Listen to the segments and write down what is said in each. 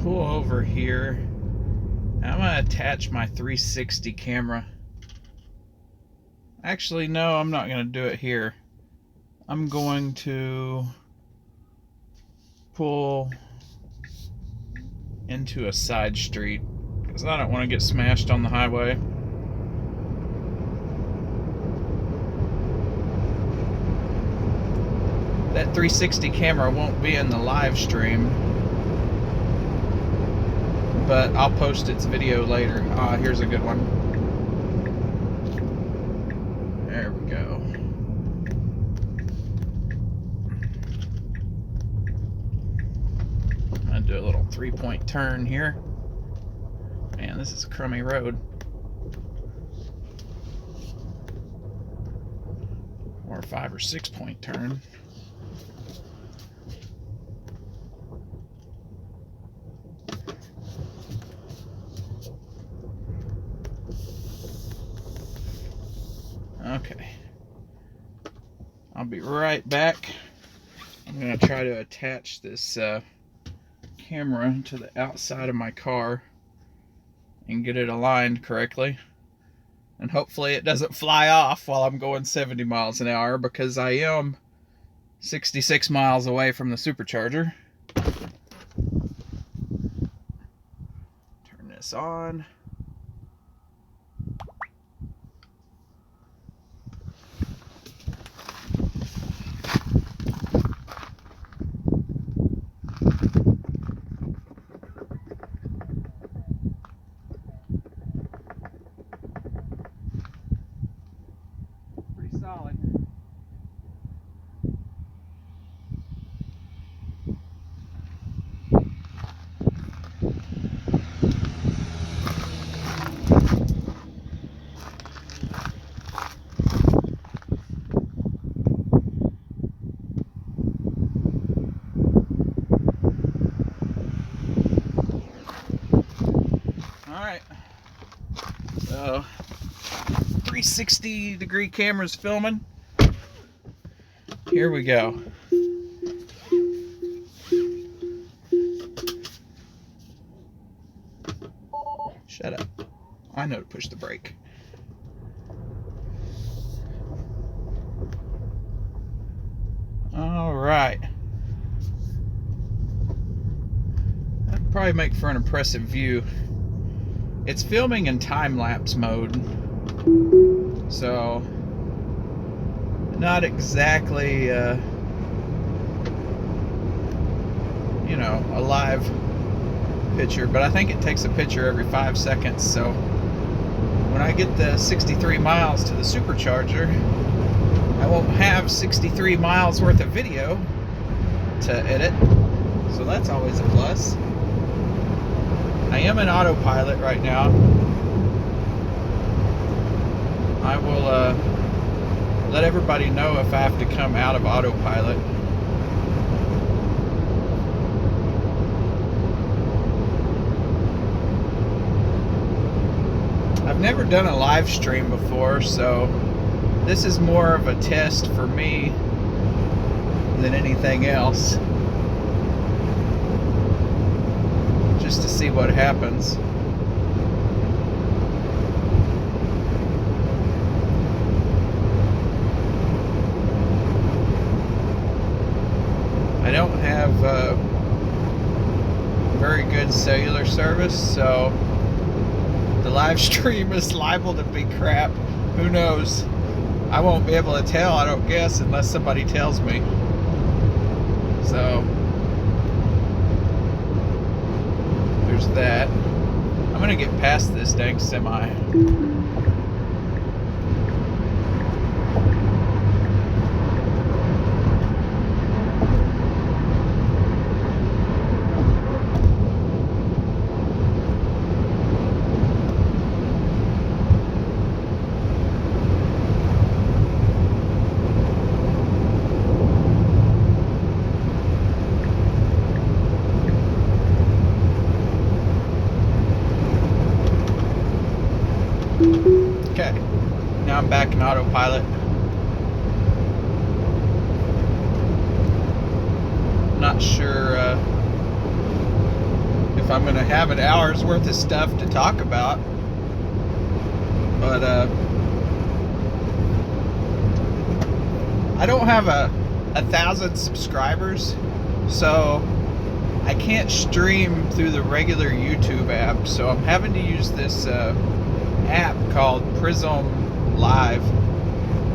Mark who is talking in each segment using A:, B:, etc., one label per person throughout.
A: pull over here. I'm going to attach my 360 camera. Actually, no, I'm not going to do it here. I'm going to pull into a side street because I don't want to get smashed on the highway. That 360 camera won't be in the live stream, but I'll post its video later. Here's a good one. There we go. I'm gonna do a little 3-point turn here. Man, this is a crummy road. Or a 5 or 6-point turn. Okay, I'll be right back. I'm going to try to attach this camera to the outside of my car and get it aligned correctly. And hopefully it doesn't fly off while I'm going 70 miles an hour, because I am 66 miles away from the supercharger. Turn this on. Solid. Alright, so 360-degree camera's filming. Here we go. Shut up. I know to push the brake. Alright. That'd probably make for an impressive view. It's filming in time-lapse mode, so not exactly, a live picture, but I think it takes a picture every 5 seconds. So when I get the 63 miles to the supercharger, I won't have 63 miles worth of video to edit, so that's always a plus. I am in autopilot right now. I will let everybody know if I have to come out of autopilot. I've never done a live stream before, so this is more of a test for me than anything else. Just to see what happens. I don't have very good cellular service, so the live stream is liable to be crap. Who knows? I won't be able to tell, I don't guess, unless somebody tells me. So there's that. I'm gonna get past this dang semi. Okay, now I'm back in autopilot. Not sure if if I'm gonna have an hour's worth of stuff to talk about. But I don't have a 1,000 subscribers, so I can't stream through the regular YouTube app, so I'm having to use this app called Prism Live.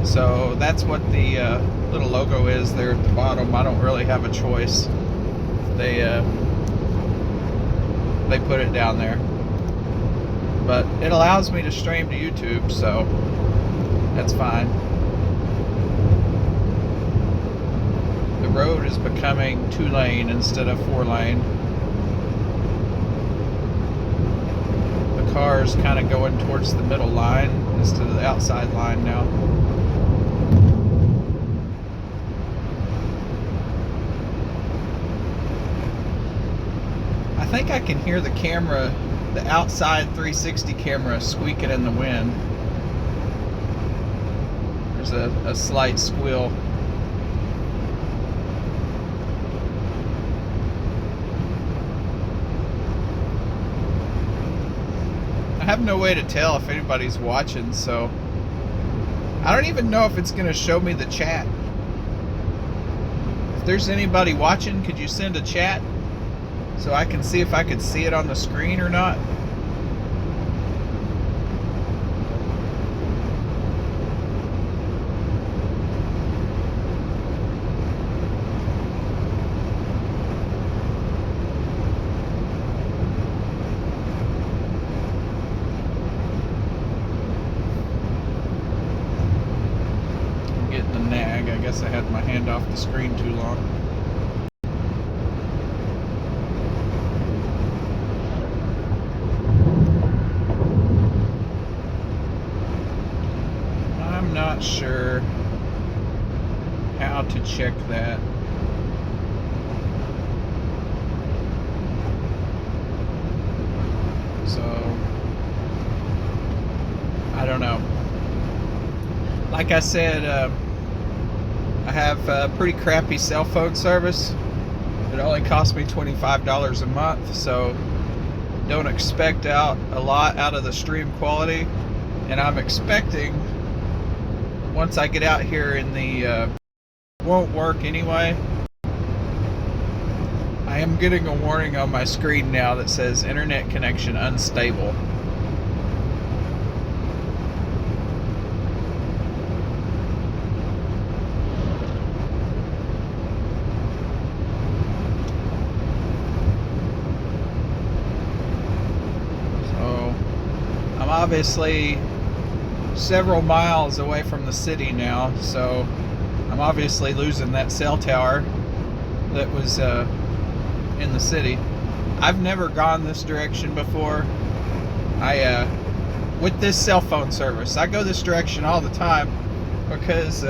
A: So that's what the little logo is there at the bottom. I don't really have a choice. They put it down there, but it allows me to stream to YouTube, so that's fine. The road is becoming 2-lane instead of 4-lane. The car is kind of going towards the middle line instead of the outside line now. I think I can hear the camera, the outside 360 camera, squeaking in the wind. There's a slight squeal. I have no way to tell if anybody's watching, so I don't even know if it's going to show me the chat. If there's anybody watching, could you send a chat so I can see if I could see it on the screen or not? I guess I had my hand off the screen too long. I'm not sure how to check that. So, I don't know. Like I said, I have a pretty crappy cell phone service. It only costs me $25 a month, so don't expect a lot out of the stream quality. And I'm expecting, once I get out here and the won't work anyway, I am getting a warning on my screen now that says internet connection unstable. Obviously several miles away from the city now, so I'm obviously losing that cell tower that was in the city. I've never gone this direction before. With this cell phone service, I go this direction all the time because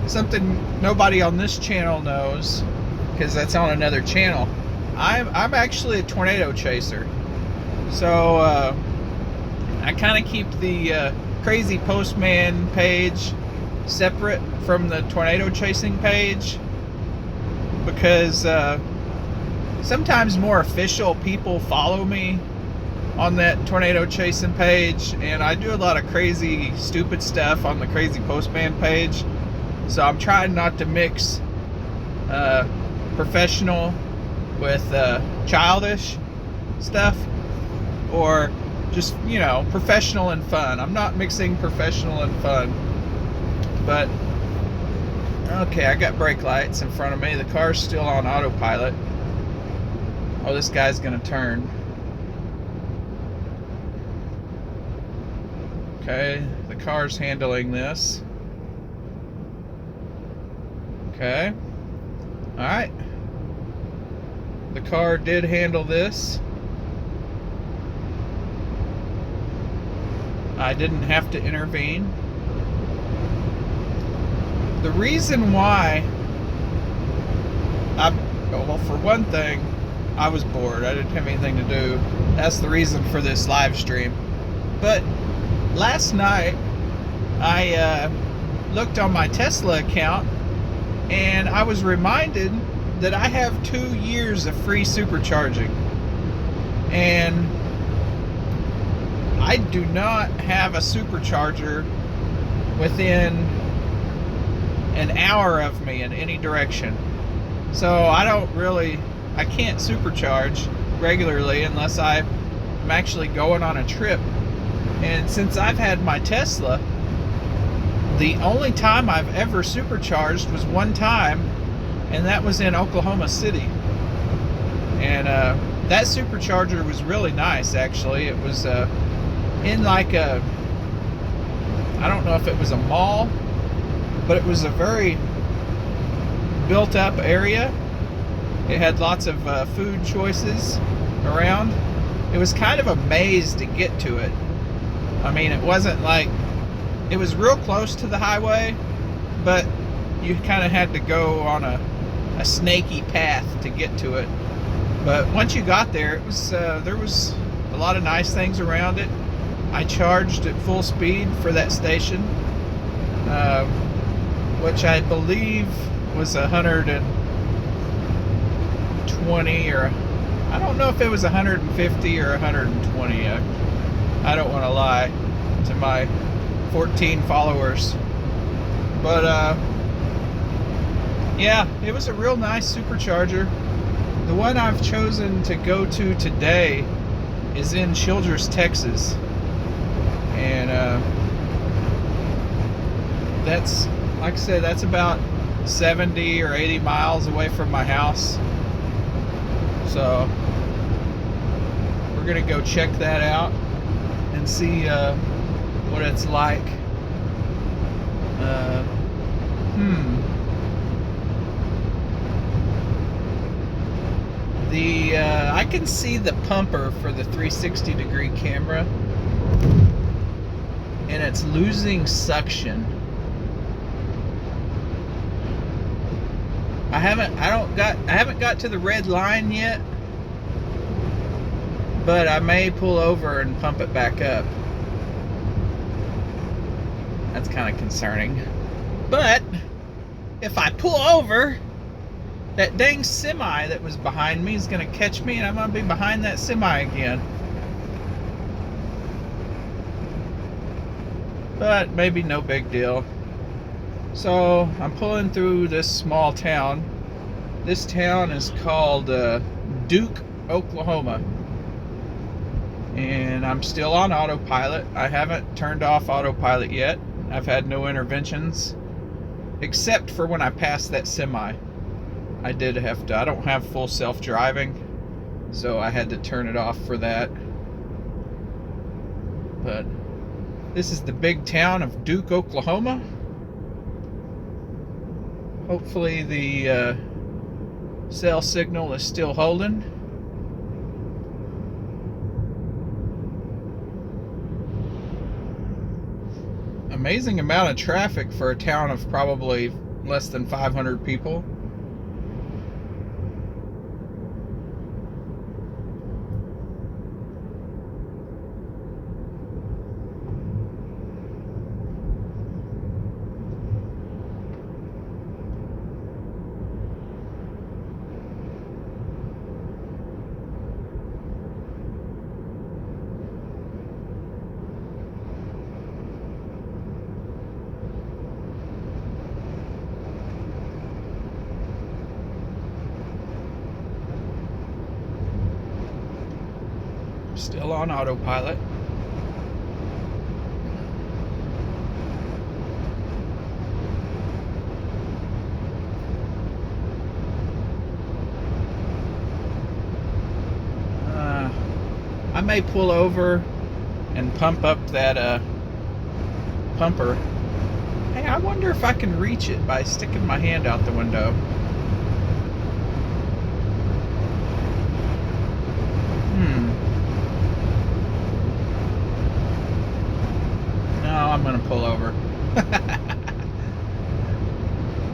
A: something nobody on this channel knows, because that's on another channel. I'm actually a tornado chaser, so I kind of keep the Crazy Postman page separate from the tornado chasing page, because sometimes more official people follow me on that tornado chasing page, and I do a lot of crazy stupid stuff on the Crazy Postman page, so I'm trying not to mix professional with childish stuff, or just, you know, professional and fun. I'm not mixing professional and fun. But okay, I got brake lights in front of me. The car's still on autopilot. Oh, this guy's gonna turn. Okay, the car's handling this. Okay. Alright. The car did handle this. I didn't have to intervene. The reason why, well, for one thing, I was bored. I didn't have anything to do. That's the reason for this live stream. But last night, I looked on my Tesla account, and I was reminded that I have 2 years of free supercharging. And I do not have a supercharger within an hour of me in any direction. So I can't supercharge regularly unless I'm actually going on a trip. And since I've had my Tesla, the only time I've ever supercharged was one time, and that was in Oklahoma City. And that supercharger was really nice, actually. It was in like a, I don't know if it was a mall, but it was a very built up area. It had lots of food choices around. It was kind of a maze to get to it. I mean, it wasn't like, it was real close to the highway, but you kind of had to go on a snaky path to get to it. But once you got there, it was there was a lot of nice things around it. I charged at full speed for that station, which I believe was 120, or I don't know if it was 150 or 120. I don't want to lie to my 14 followers, but yeah, it was a real nice supercharger. The one I've chosen to go to today is in Childress, Texas, and that's, like I said, that's about 70 or 80 miles away from my house. So we're gonna go check that out and see what it's like. I can see the pumper for the 360-degree camera, and it's losing suction. I haven't got to the red line yet, but I may pull over and pump it back up. That's kind of concerning. But if I pull over, that dang semi that was behind me is going to catch me, and I'm going to be behind that semi again. But maybe no big deal. So I'm pulling through this small town. This town is called Duke, Oklahoma. And I'm still on autopilot. I haven't turned off autopilot yet. I've had no interventions, except for when I passed that semi. I did have to, I don't have full self-driving, so I had to turn it off for that. But this is the big town of Duke, Oklahoma. Hopefully the cell signal is still holding. Amazing amount of traffic for a town of probably less than 500 people. Still on autopilot. I may pull over and pump up that pumper. Hey, I wonder if I can reach it by sticking my hand out the window. I'm gonna pull over.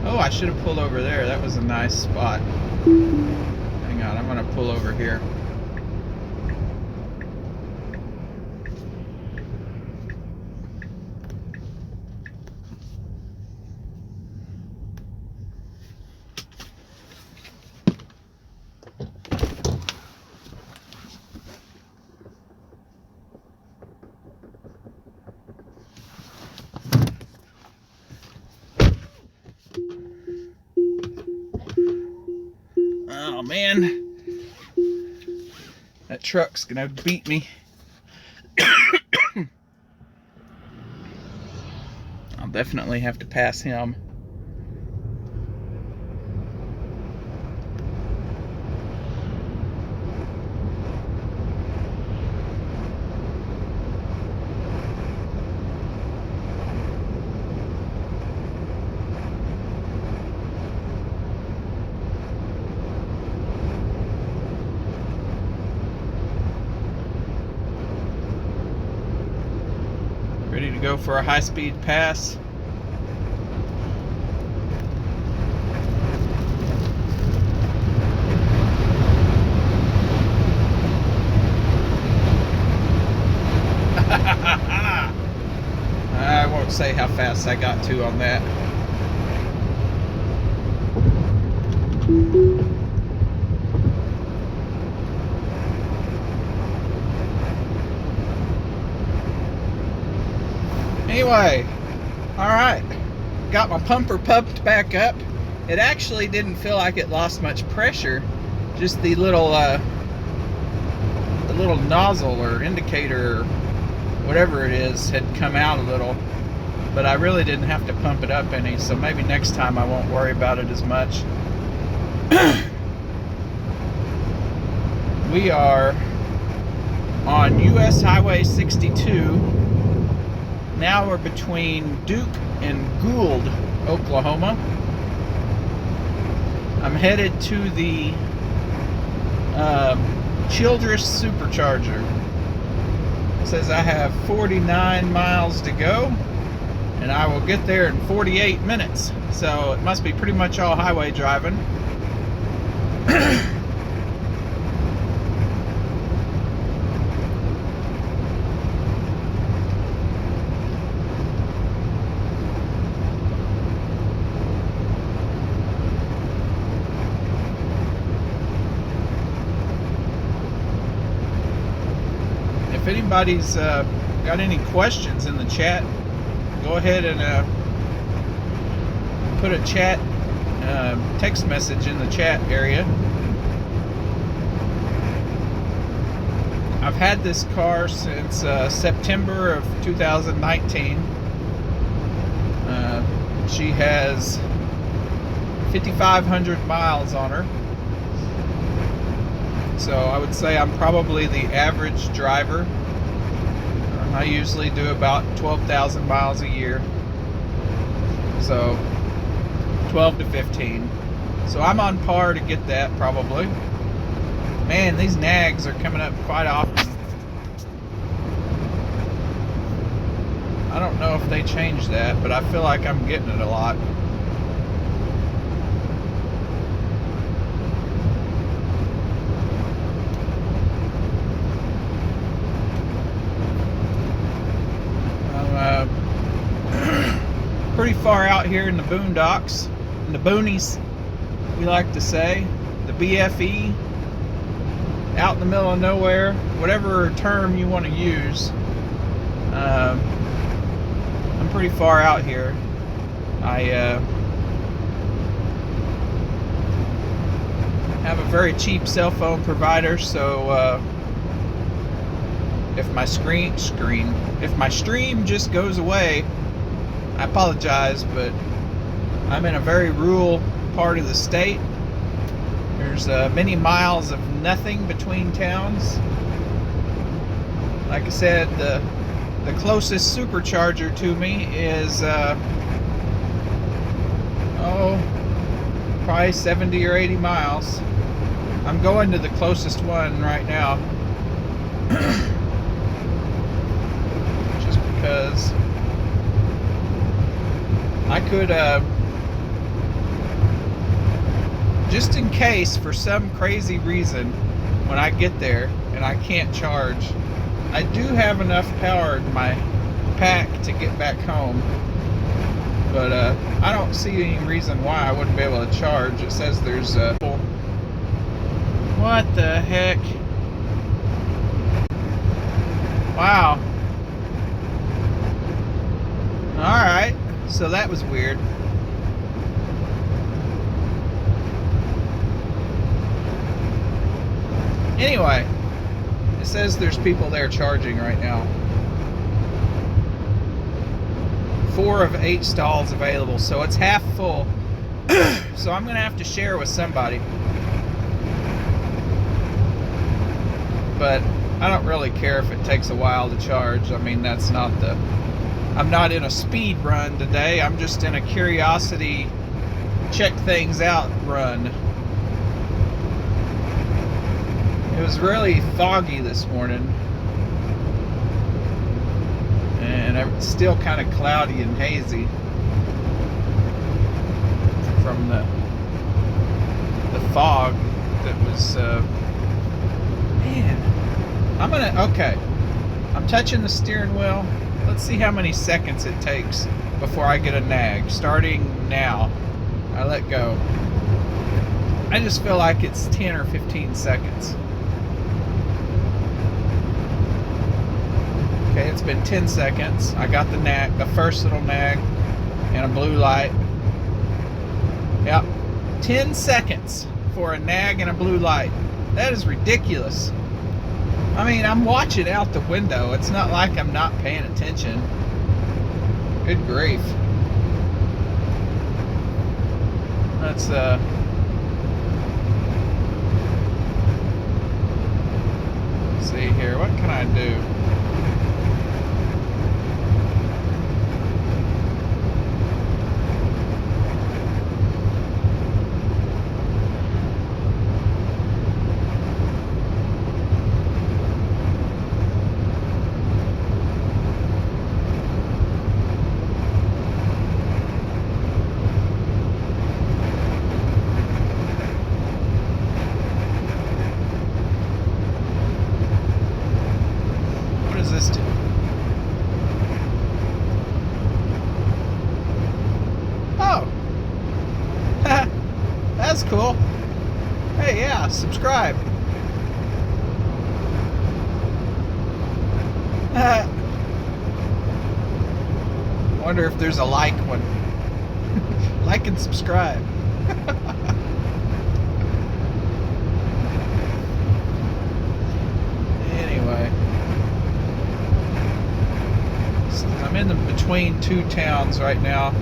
A: Oh, I should have pulled over there. That was a nice spot. Hang on, I'm gonna pull over here. man, that truck's gonna beat me. I'll definitely have to pass him. Ready to go for a high-speed pass. I won't say how fast I got to on that. Anyway, alright, got my pumper pumped back up. It actually didn't feel like it lost much pressure, just the little nozzle or indicator or whatever it is had come out a little, but I really didn't have to pump it up any, so maybe next time I won't worry about it as much. We are on US Highway 62. Now we're between Duke and Gould, Oklahoma. I'm headed to the Childress supercharger. It says I have 49 miles to go, and I will get there in 48 minutes. So it must be pretty much all highway driving. If anybody's got any questions in the chat, go ahead and put a chat text message in the chat area. I've had this car since September of 2019. She has 5,500 miles on her. So I would say I'm probably the average driver. I usually do about 12,000 miles a year. So 12 to 15. So I'm on par to get that probably. Man, these nags are coming up quite often. I don't know if they changed that, but I feel like I'm getting it a lot. Pretty far out here in the boondocks, in the boonies, we like to say, the BFE, out in the middle of nowhere, whatever term you want to use. I'm pretty far out here. I have a very cheap cell phone provider, so if my if my stream just goes away, I apologize, but I'm in a very rural part of the state. There's many miles of nothing between towns. Like I said, the closest supercharger to me is probably 70 or 80 miles. I'm going to the closest one right now. Just because I could, just in case for some crazy reason when I get there and I can't charge, I do have enough power in my pack to get back home, but I don't see any reason why I wouldn't be able to charge. It says there's what the heck? Wow. Alright, so that was weird. Anyway, it says there's people there charging right now. 4 of 8 stalls available, so it's half full. So I'm gonna have to share with somebody. But I don't really care if it takes a while to charge. I mean, that's not the... I'm not in a speed run today. I'm just in a curiosity, check things out run. It was really foggy this morning. And it's still kind of cloudy and hazy from the fog that was... man, okay, I'm touching the steering wheel. Let's see how many seconds it takes before I get a nag. Starting now, I let go. I just feel like it's 10 or 15 seconds. Okay, it's been 10 seconds. I got the nag, the first little nag, and a blue light. Yep, 10 seconds for a nag and a blue light. That is ridiculous. I mean, I'm watching out the window. It's not like I'm not paying attention. Good grief. Let's see here. What can I do? Oh, that's cool. Hey, yeah, subscribe. Wonder if there's a like one. Like and subscribe. Anyway, I'm in between 2 towns right now.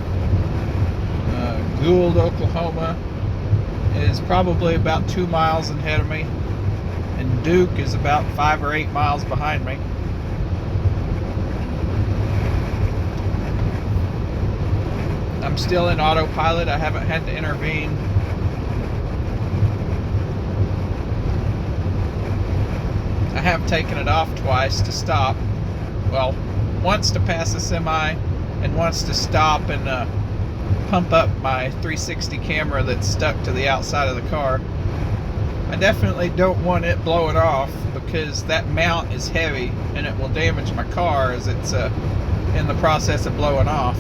A: Gould, Oklahoma is probably about 2 miles ahead of me, and Duke is about 5 or 8 miles behind me. I'm still in autopilot. I haven't had to intervene. I have taken it off twice to stop. Well, once to pass a semi and once to stop and pump up my 360 camera that's stuck to the outside of the car. I definitely don't want it blowing off because that mount is heavy and it will damage my car as it's in the process of blowing off.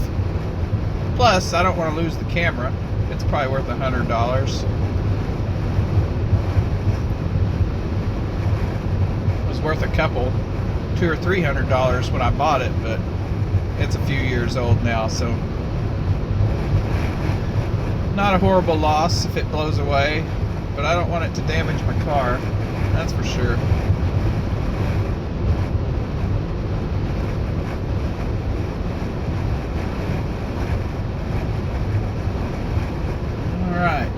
A: Plus, I don't want to lose the camera. It's probably worth $100. It was worth a couple, $200 or $300 when I bought it, but it's a few years old now, so not a horrible loss if it blows away, but I don't want it to damage my car, that's for sure. Alright,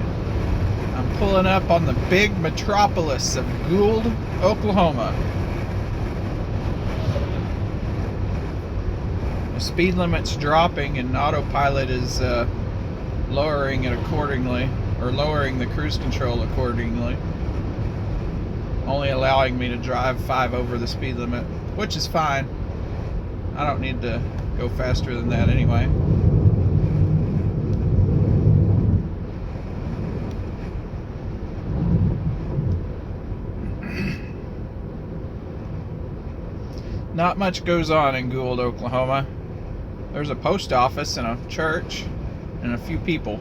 A: I'm pulling up on the big metropolis of Gould, Oklahoma. The speed limit's dropping and autopilot is lowering it accordingly, or lowering the cruise control accordingly, only allowing me to drive 5 over the speed limit, which is fine. I don't need to go faster than that anyway. Not much goes on in Gould, Oklahoma. There's a post office and a church and a few people,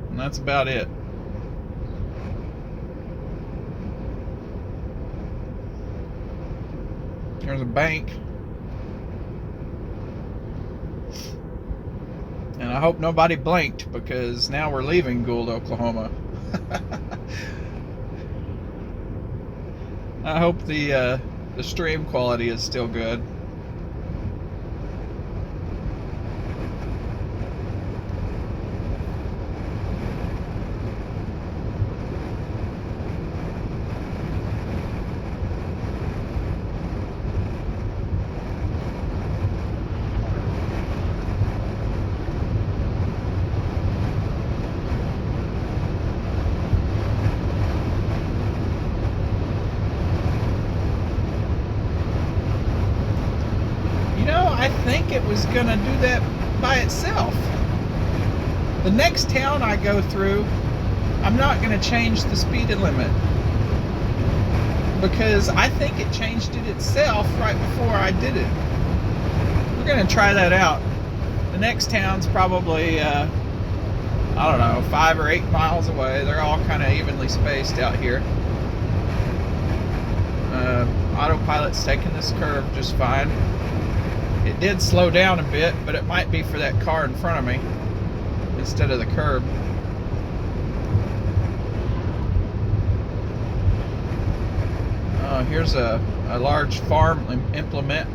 A: and that's about it. There's a bank, and I hope nobody blinked because now we're leaving Gould, Oklahoma. I hope the stream quality is still good. I think it was gonna do that by itself. The next town I go through, I'm not gonna change the speed limit because I think it changed it itself right before I did it. We're gonna try that out. The next town's probably I don't know, 5 or 8 miles away. They're all kind of evenly spaced out here. Autopilot's taking this curve just fine. It did slow down a bit, but it might be for that car in front of me instead of the curb. Here's a large farm implement.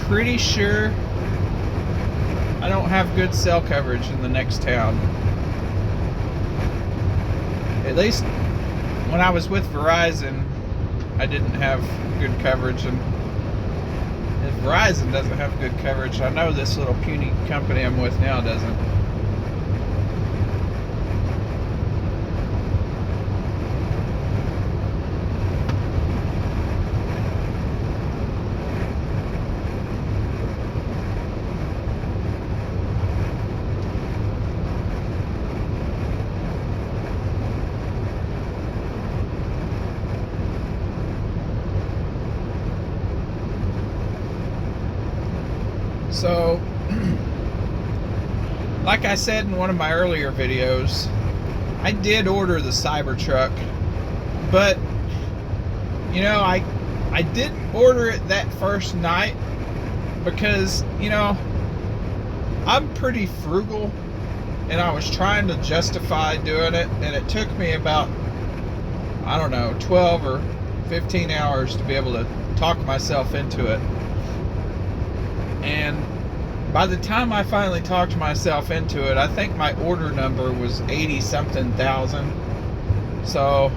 A: Pretty sure I don't have good cell coverage in the next town. At least when I was with Verizon, I didn't have good coverage, and if Verizon doesn't have good coverage, I know this little puny company I'm with now doesn't. So, like I said in one of my earlier videos, I did order the Cybertruck, but, you know, I didn't order it that first night because, you know, I'm pretty frugal, and I was trying to justify doing it, and it took me about, I don't know, 12 or 15 hours to be able to talk myself into it. And by the time I finally talked myself into it, I think my order number was 80-something thousand. So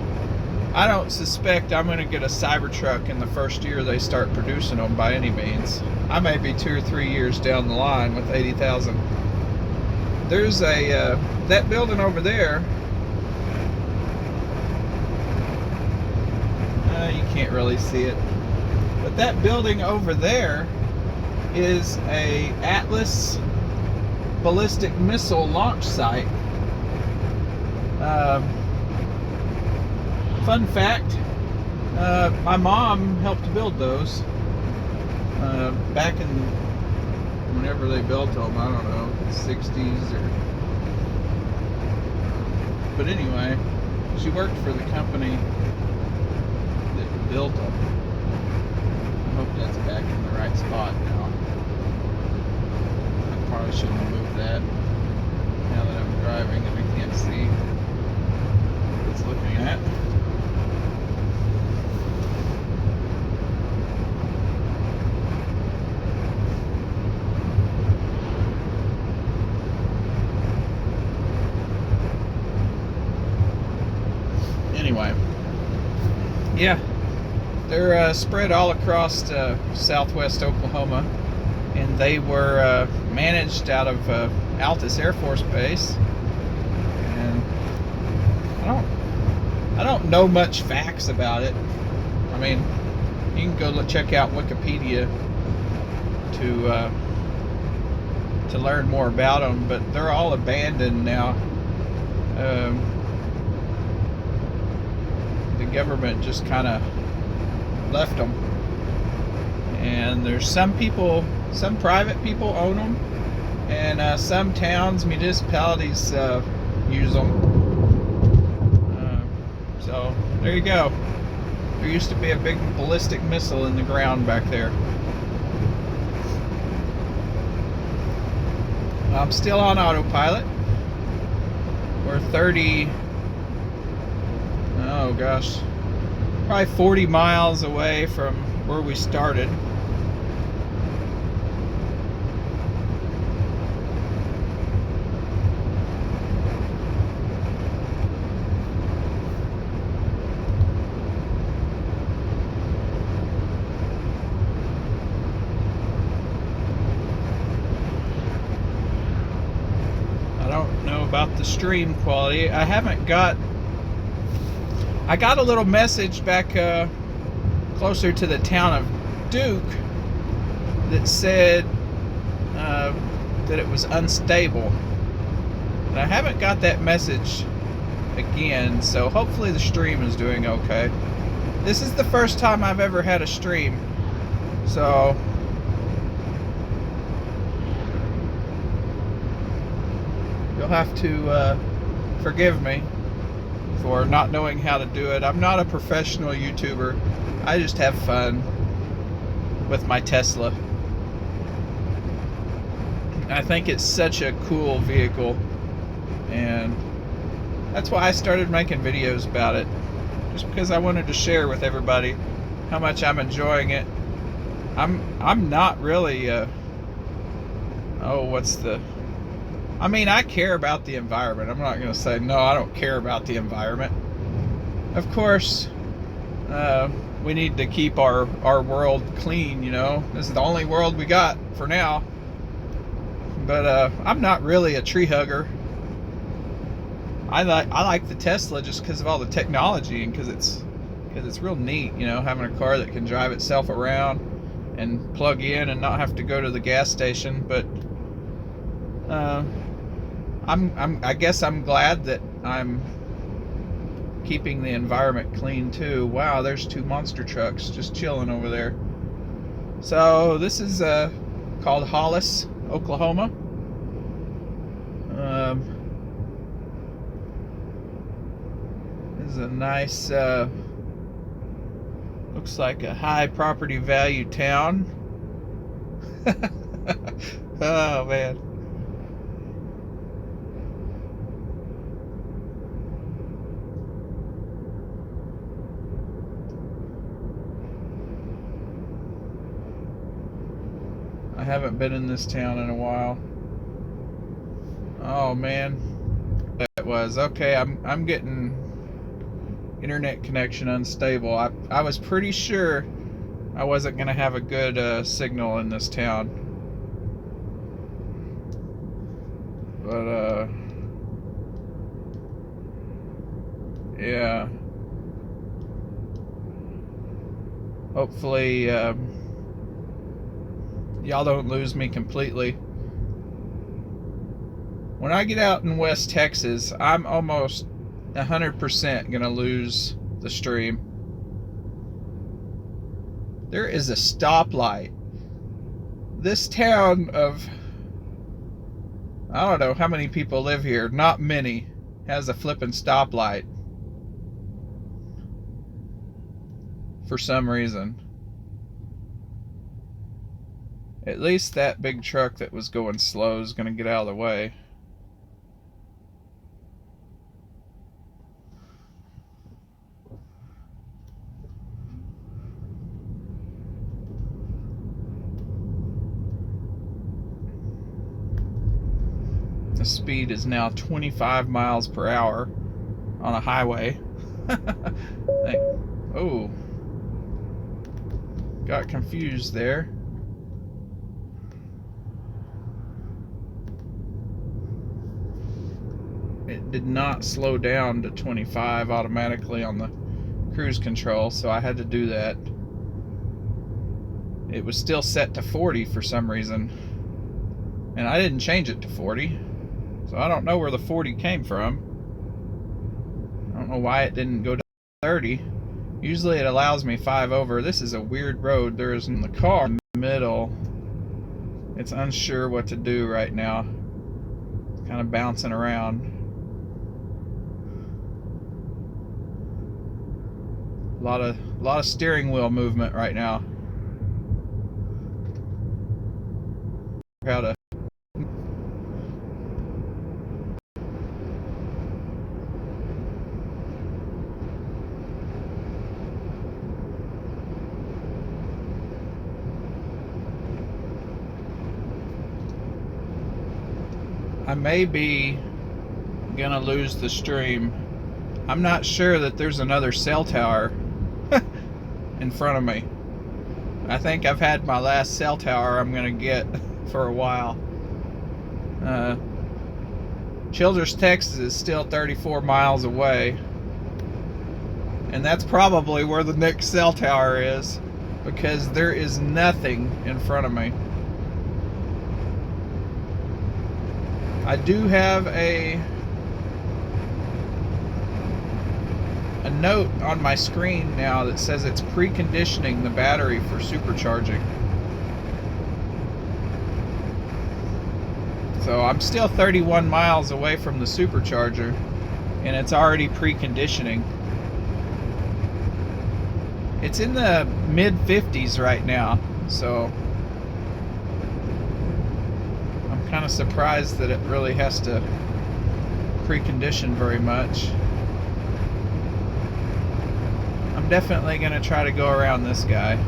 A: I don't suspect I'm going to get a Cybertruck in the first year they start producing them by any means. I may be 2 or 3 years down the line with 80,000. There's a that building over there. You can't really see it, but that building over there is a Atlas ballistic missile launch site. Fun fact, my mom helped build those back in whenever they built them, I don't know, 60s or... But anyway, she worked for the company that built them. I hope that's back in the right spot now. Probably shouldn't have moved that now that I'm driving and I can't see what it's looking at. Anyway, yeah, they're spread all across southwest Oklahoma, and they were managed out of Altus Air Force Base. And I don't know much facts about it. I mean, you can go check out Wikipedia to learn more about them, but they're all abandoned now. The government just kind of left them, and there's some people Some private people own them, and some towns, municipalities use them. So there you go. There used to be a big ballistic missile in the ground back there. I'm still on autopilot. We're 30, oh gosh, probably 40 miles away from where we started. I don't know about the stream quality. I got a little message back closer to the town of Duke that said that it was unstable. And I haven't got that message again, so hopefully the stream is doing okay. This is the first time I've ever had a stream, so you'll have to forgive me for not knowing how to do it. I'm not a professional YouTuber. I just have fun with my Tesla. I think it's such a cool vehicle, and that's why I started making videos about it, just because I wanted to share with everybody how much I'm enjoying it. I'm not really I mean, I care about the environment. I'm not going to say, no, I don't care about the environment. Of course, we need to keep our world clean, you know. This is the only world we got for now. But I'm not really a tree hugger. I like the Tesla just because of all the technology, and because it's real neat, you know, having a car that can drive itself around and plug in and not have to go to the gas station. But I guess I'm glad that I'm keeping the environment clean too. Wow, there's two monster trucks just chilling over there. So this is called Hollis, Oklahoma. This is a nice, looks like a high property value town. Oh man. I haven't been in this town in a while. Oh man, that was okay. I'm getting internet connection unstable. I was pretty sure I wasn't gonna have a good signal in this town, but yeah. Hopefully y'all don't lose me completely. When I get out in West Texas, I'm almost 100% gonna lose the stream. There is a stoplight. This town of, I don't know how many people live here, not many, has a flippin' stoplight for some reason. At least that big truck that was going slow is going to get out of the way. The speed is now 25 miles per hour on a highway. Oh, got confused there. It did not slow down to 25 automatically on the cruise control, so I had to do that. It was still set to 40 for some reason, and I didn't change it to 40, so I don't know where the 40 came from. I don't know why it didn't go to 30. Usually it allows me 5 over. This is a weird road. There is in the car in the middle. It's unsure what to do right now. It's kind of bouncing around. A lot of steering wheel movement right now. How to I may be gonna lose the stream. I'm not sure that there's another cell tower in front of me. I think I've had my last cell tower I'm gonna get for a while. Childers, Texas is still 34 miles away, and that's probably where the next cell tower is, because there is nothing in front of me. I do have a note on my screen now that says it's preconditioning the battery for supercharging. So I'm still 31 miles away from the supercharger, and it's already preconditioning. It's in the mid-50s right now, so I'm kind of surprised that it really has to precondition very much. I'm definitely going to try to go around this guy.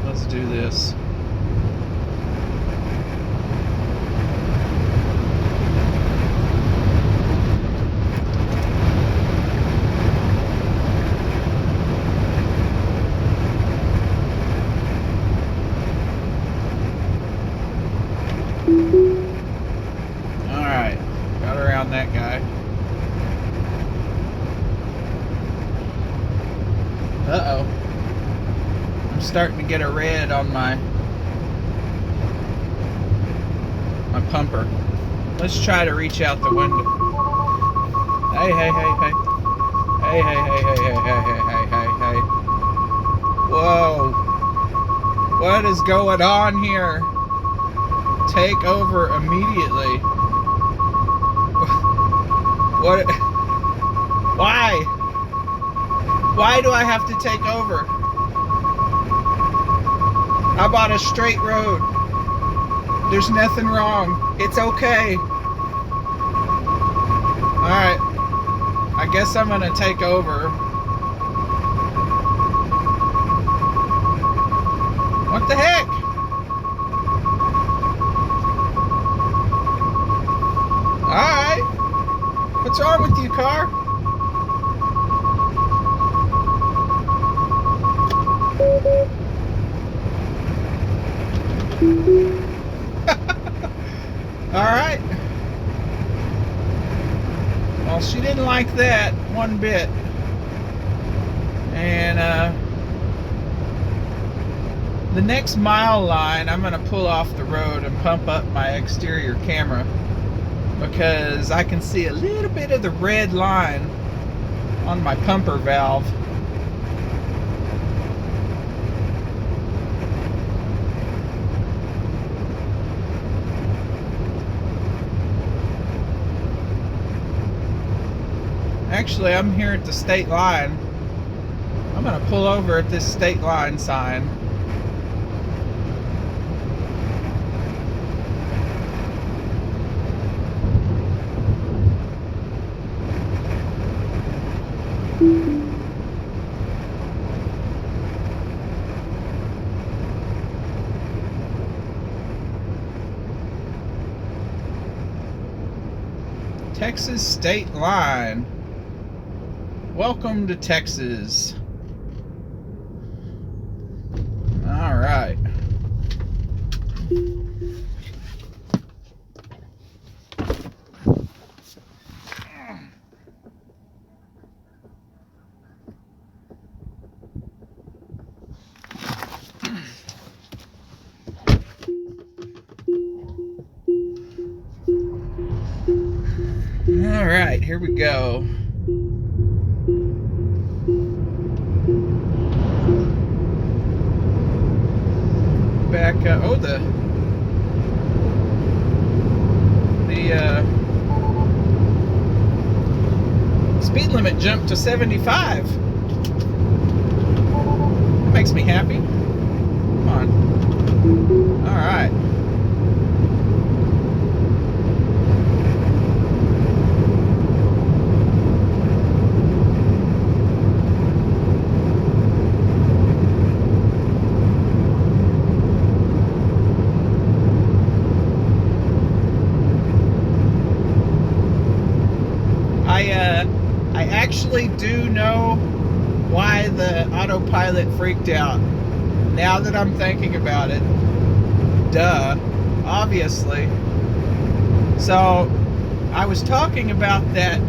A: Let's do this. Alright, got around that guy. Uh-oh. I'm starting to get a red on my pumper. Let's try to reach out the window. Hey, hey, hey, hey. Hey, hey, hey, hey, hey, hey, hey, hey, hey, hey. Whoa. What is going on here? Take over immediately. What? Why? Why do I have to take over? I bought a straight road. There's nothing wrong. It's okay. Alright. I guess I'm gonna take over. What the heck? Alright. What's wrong with you, car? Alright. Well, she didn't like that one bit. And the next mile line, I'm going to pull off the road and pump up my exterior camera, because I can see a little bit of the red line on my pumper valve. Actually, I'm here at the state line. I'm going to pull over at this state line sign. Texas state line. Welcome to Texas. All right. All right, here we go. back. Oh, the speed limit jumped to 75. That makes me happy. Come on. All right. I actually do know why the autopilot freaked out. Now that I'm thinking about it, duh, obviously. So I was talking about that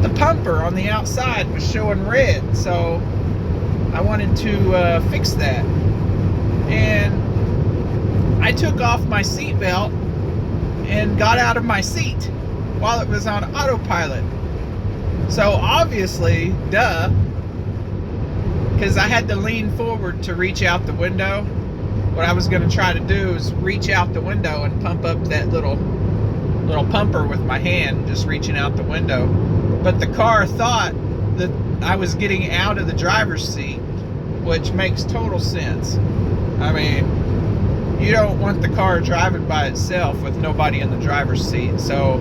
A: the pumper on the outside was showing red, so I wanted to fix that. And I took off my seatbelt and got out of my seat while it was on autopilot. So obviously, duh, because I had to lean forward to reach out the window. What I was going to try to do is reach out the window and pump up that little pumper with my hand, just reaching out the window. But the car thought that I was getting out of the driver's seat, which makes total sense. I mean, you don't want the car driving by itself with nobody in the driver's seat. So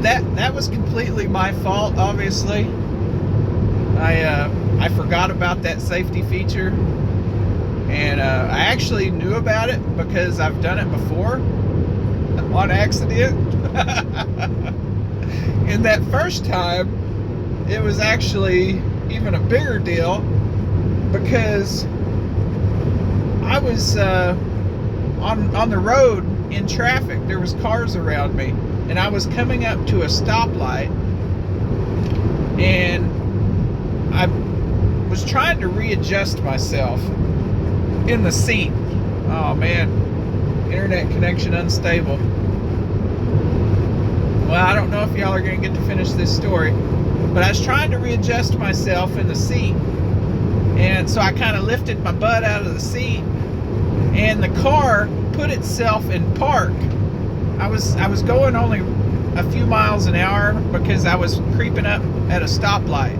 A: that was completely my fault, obviously. I forgot about that safety feature, and I actually knew about it because I've done it before on accident. And that first time, it was actually even a bigger deal because I was on the road in traffic. There was cars around me, and I was coming up to a stoplight, and I was trying to readjust myself in the seat. Oh man, internet connection unstable. Well, I don't know if y'all are going to get to finish this story, but I was trying to readjust myself in the seat, and so I kind of lifted my butt out of the seat, and the car put itself in park. I was going only a few miles an hour because I was creeping up at a stoplight.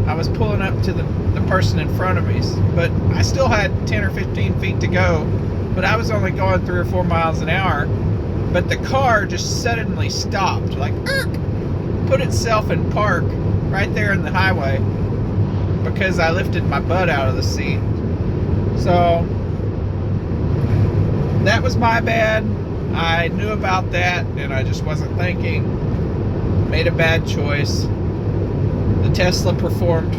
A: I was pulling up to the person in front of me, but I still had 10 or 15 feet to go, but I was only going 3 or 4 miles an hour. But the car just suddenly stopped, like, put itself in park right there in the highway because I lifted my butt out of the seat. So that was my bad. I knew about that, and I just wasn't thinking. Made a bad choice. The Tesla performed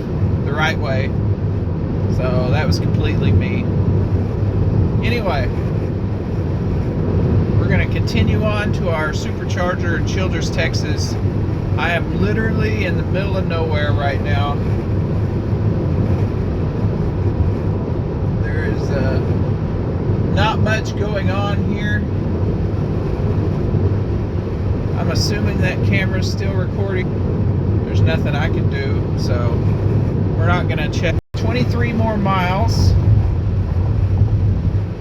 A: the right way, so that was completely me. Anyway, we're going to continue on to our supercharger in Childress, Texas. I am literally in the middle of nowhere right now. There is not much going on here. I'm assuming that camera's still recording. There's nothing I can do, so we're not going to check. 23 more miles.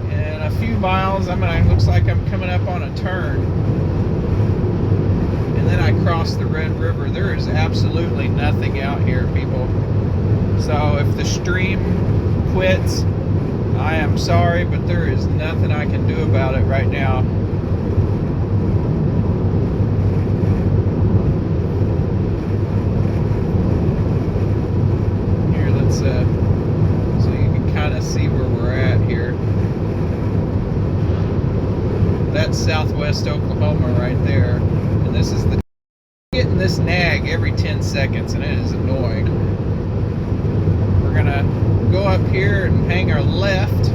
A: In a few miles, looks like I'm coming up on a turn. And then I cross the Red River. There is absolutely nothing out here, people. So if the stream quits, I am sorry, but there is nothing I can do about it right now. So you can kind of see where we're at here. That's southwest Oklahoma right there, and this is the getting this nag every 10 seconds, and it is annoying. We're gonna go up here and hang our left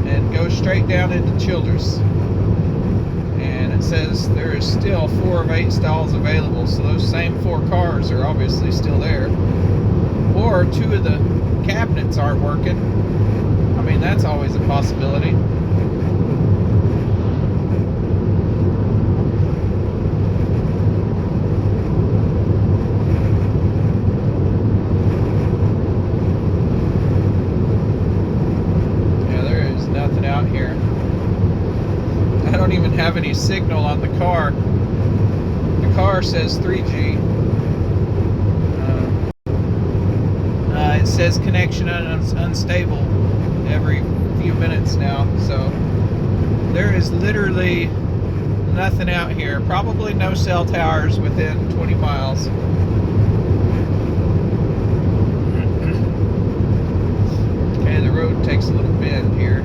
A: and go straight down into Childress, and it says there is still 4 of 8 stalls available, so those same 4 cars are obviously still there. Or 2 of the cabinets aren't working. I mean, that's always a possibility. have any signal on the car. The car says 3G. It says connection unstable every few minutes now. So there is literally nothing out here. Probably no cell towers within 20 miles. Okay, the road takes a little bend here.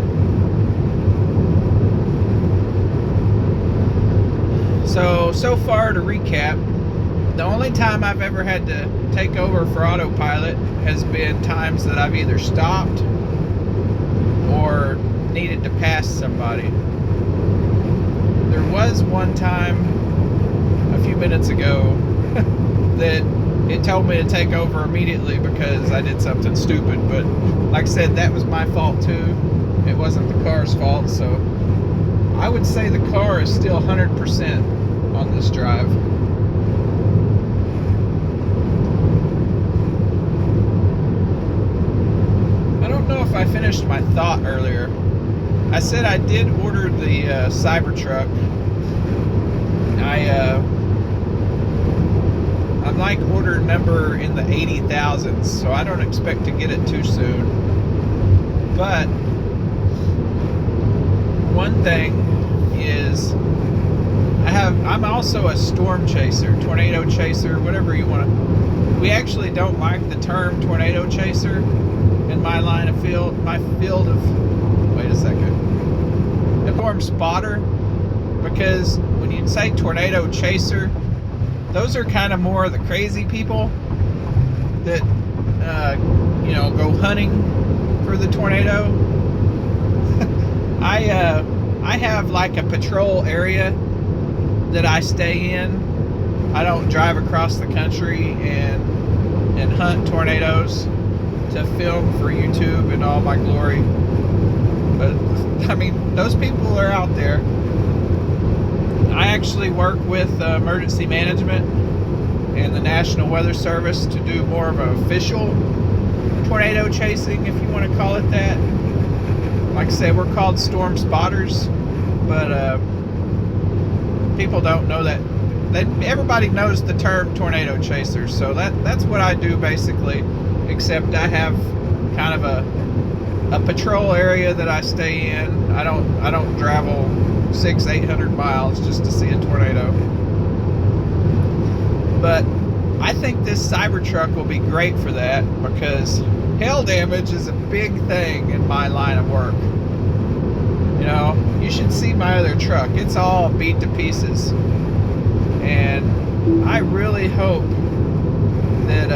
A: So far, to recap, the only time I've ever had to take over for autopilot has been times that I've either stopped or needed to pass somebody. There was one time a few minutes ago that it told me to take over immediately because I did something stupid, but like I said, that was my fault too. It wasn't the car's fault, so I would say the car is still 100% on this drive. I don't know if I finished my thought earlier. I said I did order the Cybertruck. I'm like order number in the 80,000s, so I don't expect to get it too soon. But one thing is, I'm also a storm chaser, tornado chaser, whatever you want to. We actually don't like the term tornado chaser in my line of field. My field of, wait a second, a storm spotter, because when you say tornado chaser, those are kind of more of the crazy people that go hunting for the tornado. I have like a patrol area that I stay in. I don't drive across the country and hunt tornadoes to film for YouTube in all my glory. But I mean, those people are out there. I actually work with emergency management and the National Weather Service to do more of an official tornado chasing, if you want to call it that. Like I said, we're called storm spotters, but people don't know that. Everybody knows the term tornado chaser, so that's what I do basically, except I have kind of a patrol area that I stay in. I don't travel 600-800 miles just to see a tornado. But I think this Cybertruck will be great for that, because hail damage is a big thing in my line of work. You know, you should see my other truck. It's all beat to pieces. And I really hope that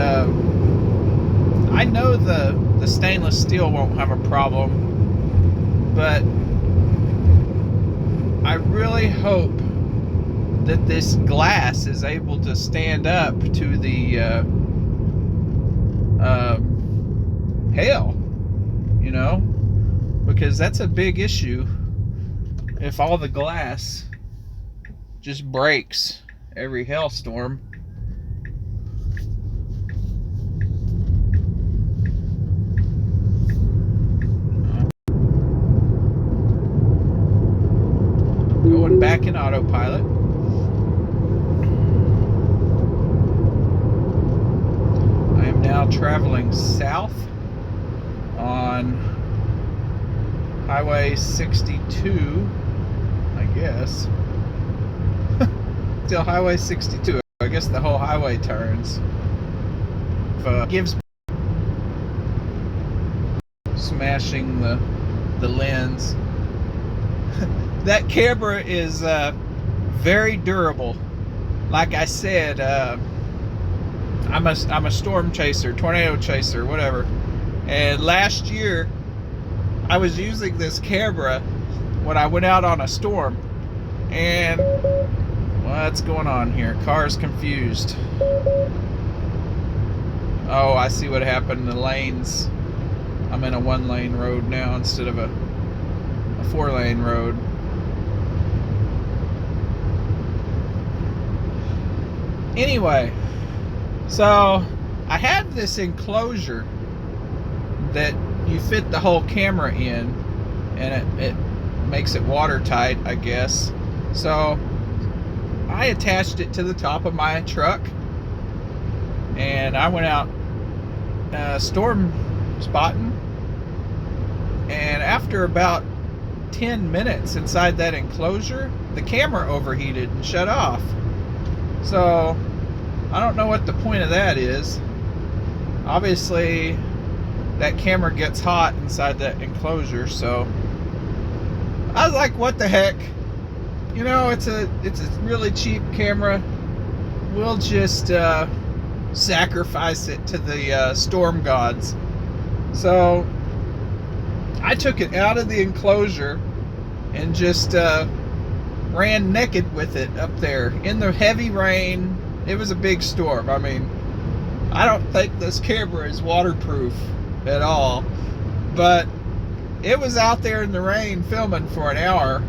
A: I know the stainless steel won't have a problem, but I really hope that this glass is able to stand up to the hail, you know, because that's a big issue if all the glass just breaks every hailstorm. Going back in autopilot. I am now traveling south on Highway 62, I guess. Still Highway 62. I guess the whole highway turns. Gives smashing the lens. That camera is very durable. Like I said, I'm a storm chaser, tornado chaser, whatever. And last year, I was using this camera when I went out on a storm. And what's going on here? Car's confused. Oh, I see what happened. The lanes. I'm in a 1-lane road now instead of a 4-lane road. Anyway, so I have this enclosure that you fit the whole camera in, and it makes it watertight, I guess. So I attached it to the top of my truck, and I went out storm spotting, and after about 10 minutes inside that enclosure, the camera overheated and shut off. So I don't know what the point of that is. Obviously that camera gets hot inside that enclosure, so I was like, what the heck, you know, it's a really cheap camera, we'll just sacrifice it to the storm gods. So I took it out of the enclosure and just ran naked with it up there in the heavy rain. It was a big storm. I mean, I don't think this camera is waterproof at all, but it was out there in the rain filming for an hour,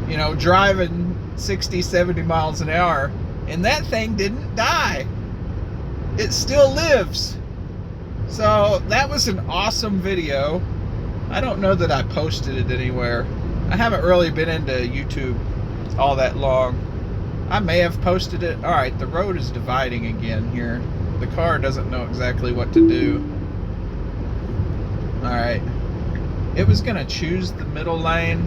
A: you know, driving 60, 70 miles an hour, and that thing didn't die. It still lives. So that was an awesome video. I don't know that I posted it anywhere. I haven't really been into YouTube all that long. I may have posted it. Alright, the road is dividing again here. The car doesn't know exactly what to do. Alright. It was going to choose the middle lane,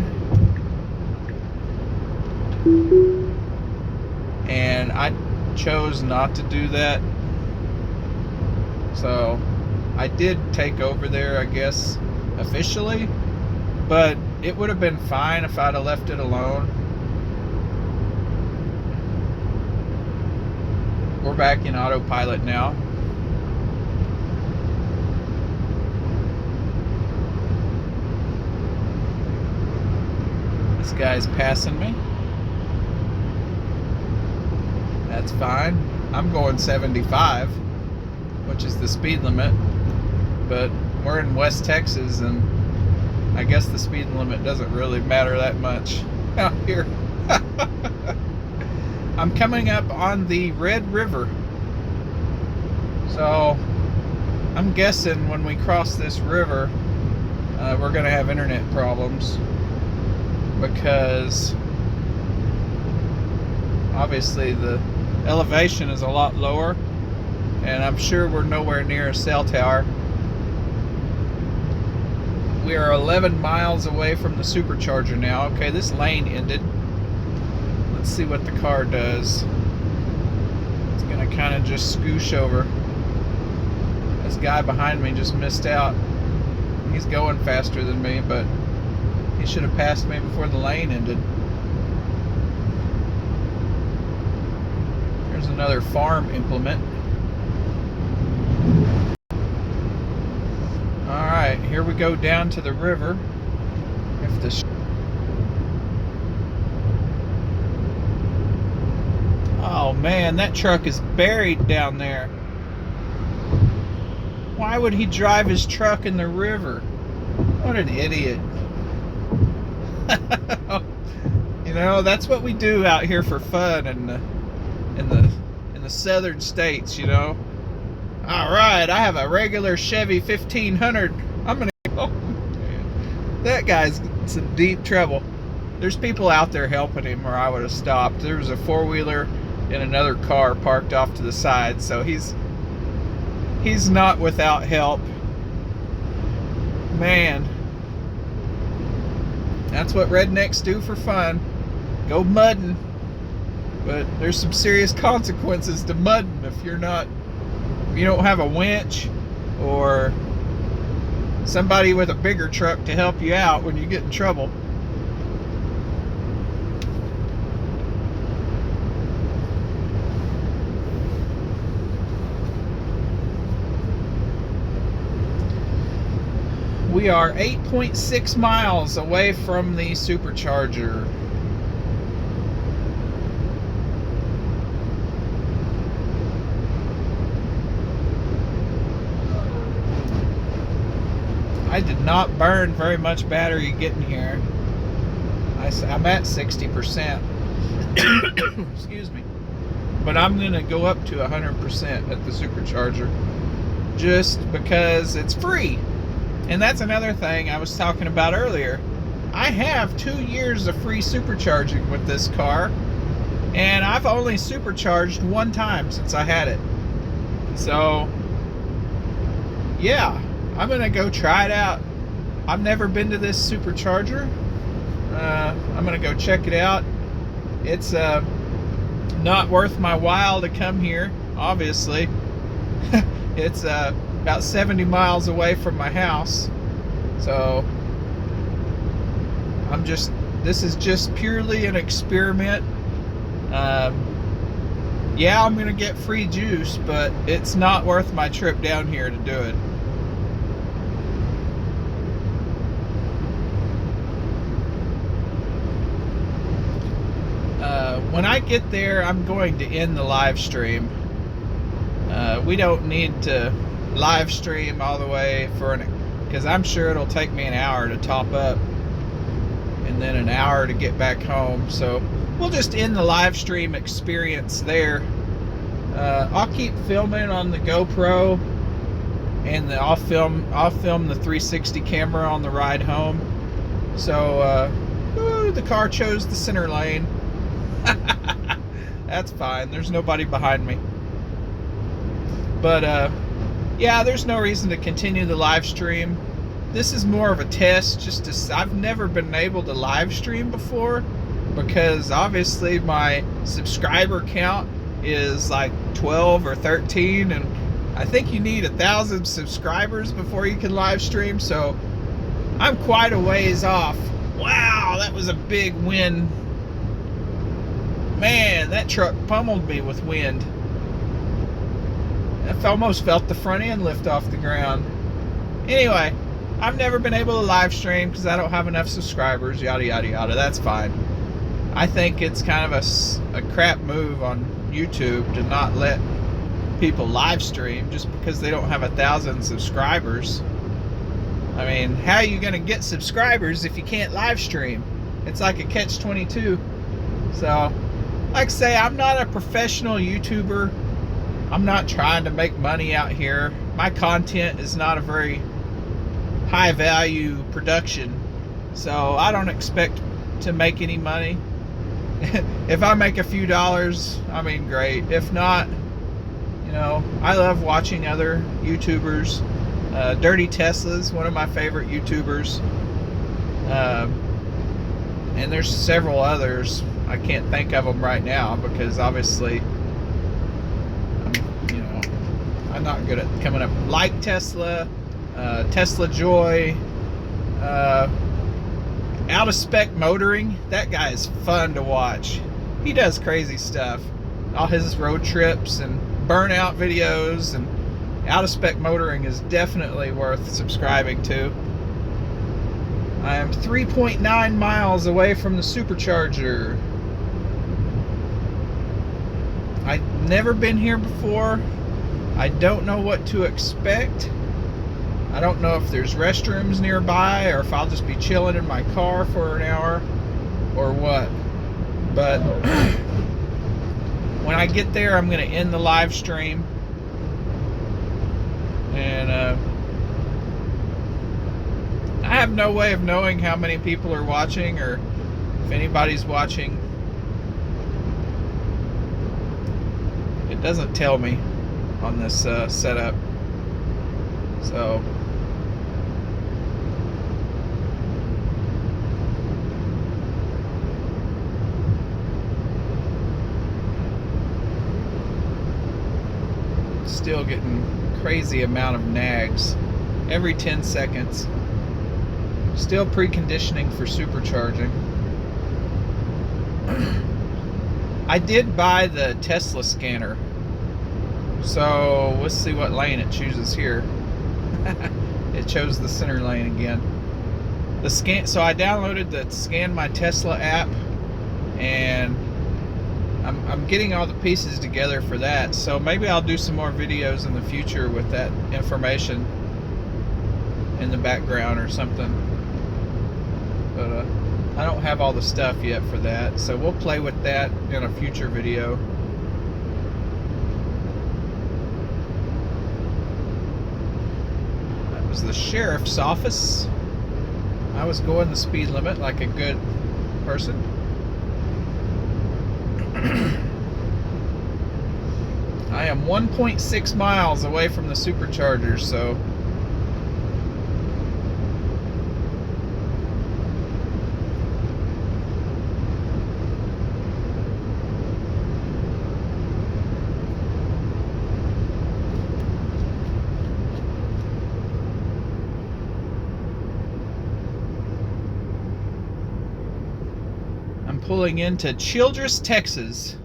A: and I chose not to do that. So I did take over there, I guess, officially, but it would have been fine if I'd have left it alone. We're back in autopilot now. This guy's passing me. That's fine. I'm going 75, which is the speed limit, but we're in West Texas, and I guess the speed limit doesn't really matter that much out here. I'm coming up on the Red River, so I'm guessing when we cross this river, we're gonna have internet problems, because obviously the elevation is a lot lower, and I'm sure we're nowhere near a cell tower. We are 11 miles away from the supercharger now. Okay, this lane ended. Let's see what the car does. It's gonna kind of just scoosh over. This guy behind me just missed out. He's going faster than me, but he should have passed me before the lane ended. There's another farm implement. Alright, here we go down to the river. If this Oh man, that truck is buried down there. Why would he drive his truck in the river? What an idiot. You know, that's what we do out here for fun in the southern states, you know. Alright, I have a regular Chevy 1500. I'm gonna oh, man. That guy's in some deep trouble. There's people out there helping him, or I would have stopped. There was a four-wheeler and another car parked off to the side, so he's not without help. Man, that's what rednecks do for fun. Go mudding. But there's some serious consequences to mudding if you don't have a winch or somebody with a bigger truck to help you out when you get in trouble. We are 8.6 miles away from the supercharger. I did not burn very much battery getting here. I'm at 60%. Excuse me. But I'm going to go up to 100% at the supercharger just because it's free. And that's another thing I was talking about earlier. I have 2 years of free supercharging with this car, and I've only supercharged one time since I had it. So yeah, I'm gonna go try it out. I've never been to this supercharger. I'm gonna go check it out. It's not worth my while to come here, obviously. It's about 70 miles away from my house, so this is just purely an experiment. Yeah, I'm gonna get free juice, but it's not worth my trip down here to do it. When I get there, I'm going to end the live stream. We don't need to live stream all the way because I'm sure it'll take me an hour to top up and then an hour to get back home. So we'll just end the live stream experience there. I'll keep filming on the GoPro, and I'll film the 360 camera on the ride home. So the car chose the center lane. That's fine, there's nobody behind me. But yeah, there's no reason to continue the live stream. This is more of a test, I've never been able to live stream before, because obviously my subscriber count is like 12 or 13, and I think you need 1,000 subscribers before you can live stream, so I'm quite a ways off. Wow, that was a big wind. Man, that truck pummeled me with wind. I almost felt the front end lift off the ground. Anyway, I've never been able to live stream because I don't have enough subscribers, yada yada yada. That's fine. I think it's kind of a crap move on YouTube to not let people live stream just because they don't have 1,000 subscribers. I mean, how are you going to get subscribers if you can't live stream? It's like a catch-22. So, like I say, I'm not a professional YouTuber. I'm not trying to make money out here. My content is not a very high value production, so I don't expect to make any money. If I make a few dollars, I mean, great. If not, you know, I love watching other YouTubers. Dirty Tesla's one of my favorite YouTubers, and there's several others. I can't think of them right now because obviously I'm not good at coming up. Like Tesla, Tesla Joy, Out of Spec Motoring. That guy is fun to watch. He does crazy stuff. All his road trips and burnout videos, and Out of Spec Motoring is definitely worth subscribing to. I am 3.9 miles away from the supercharger. I've never been here before. I don't know what to expect. I don't know if there's restrooms nearby or if I'll just be chilling in my car for an hour or what. But when I get there, I'm going to end the live stream. And I have no way of knowing how many people are watching or if anybody's watching. It doesn't tell me on this setup. So still getting crazy amount of nags every 10 seconds. Still preconditioning for supercharging. I did buy the Tesla scanner, so let's see what lane it chooses here. It chose the center lane again. The scan. So I downloaded the Scan My Tesla app, and I'm getting all the pieces together for that. So maybe I'll do some more videos in the future with that information in the background or something. But I don't have all the stuff yet for that, so we'll play with that in a future video. That was the sheriff's office. I was going the speed limit like a good person. I am 1.6 miles away from the supercharger, so I'm pulling into Childress, Texas.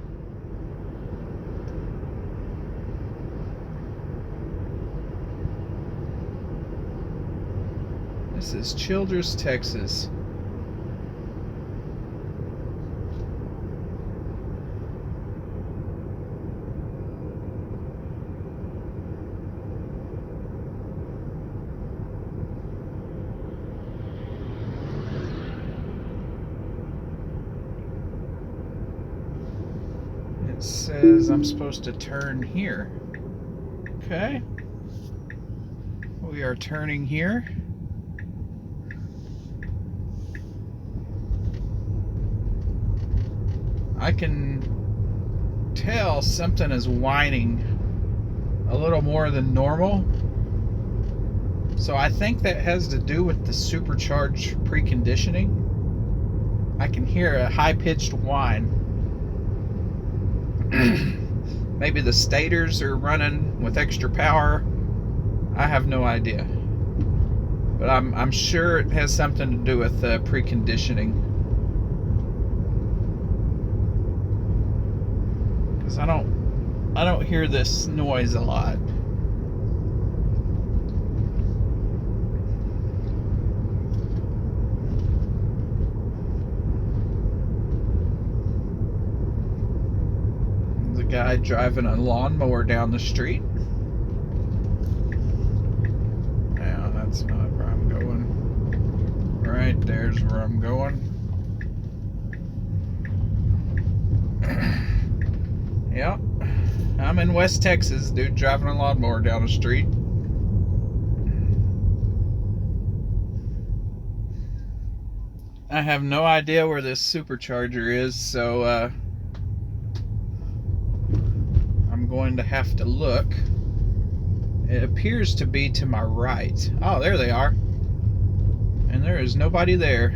A: This is Childress, Texas. It says I'm supposed to turn here. Okay. We are turning here. I can tell something is whining a little more than normal. So I think that has to do with the supercharged preconditioning. I can hear a high-pitched whine. Maybe the stators are running with extra power. I have no idea. But I'm sure it has something to do with preconditioning. Because I don't hear this noise a lot. The guy driving a lawnmower down the street. Yeah, that's not where I'm going. Right there's where I'm going. Yep, I'm in West Texas, dude driving a lawnmower down the street. I have no idea where this supercharger is, so I'm going to have to look. It appears to be to my right. Oh, there they are. And there is nobody there.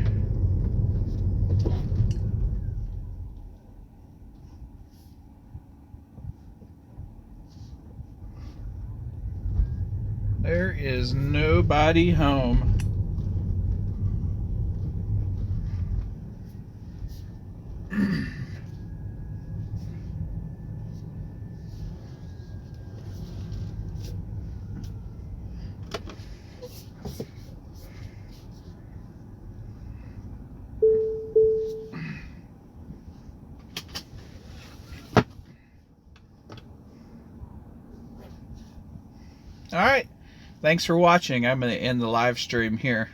A: There is nobody home. All right. Thanks for watching. I'm going to end the live stream here.